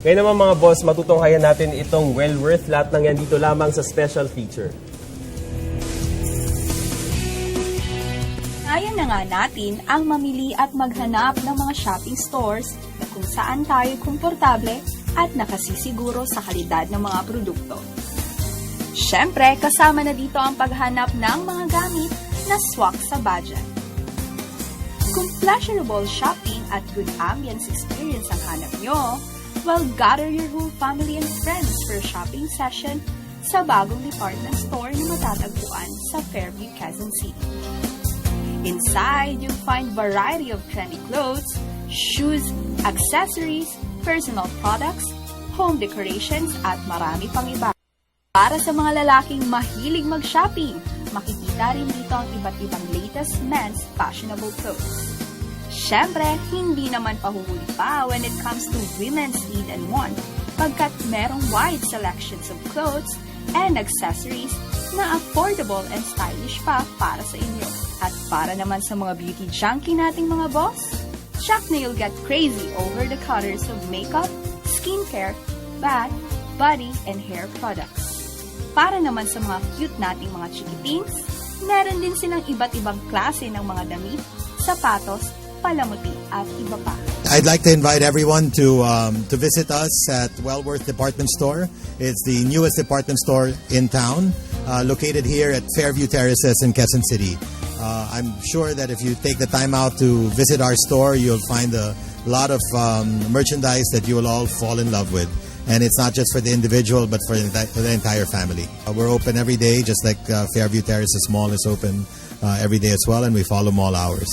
Ngayon naman mga boss, matutunghayan natin itong well worth. Lahat ng yan dito lamang sa special feature. Kaya na nga natin ang mamili at maghanap ng mga shopping stores na kung saan tayo komportable at nakasisiguro sa kalidad ng mga produkto. Siyempre, kasama na dito ang paghanap ng mga gamit na swak sa budget. Kung pleasurable shopping at good ambience experience ang hanap nyo, well, gather your whole family and friends for a shopping session sa bagong department store na matatagpuan sa Fairview, Quezon City. Inside, you'll find variety of trendy clothes, shoes, accessories, personal products, home decorations, at marami pang iba. Para sa mga lalaking mahilig mag-shopping, makikita rin dito ang iba't ibang latest men's fashionable clothes. Siyempre, hindi naman pahuhuli pa when it comes to women's need and want, pagkat merong wide selections of clothes and accessories na affordable and stylish pa para sa inyo. At para naman sa mga beauty junkie nating mga boss, check na you'll get crazy over the colors of makeup, skincare, bath, body, and hair products. Para naman sa mga cute nating mga chikitings, meron din silang iba't ibang klase ng mga damit, sapatos, palamuti, at iba pa. I'd like to invite everyone to visit us at Wellworth Department Store. It's the newest department store in town, located here at Fairview Terraces in Quezon City. I'm sure that if you take the time out to visit our store, you'll find a lot of merchandise that you will all fall in love with. And it's not just for the individual, but for the entire family. We're open every day, just like Fairview Terraces Mall is open every day as well, and we follow mall hours.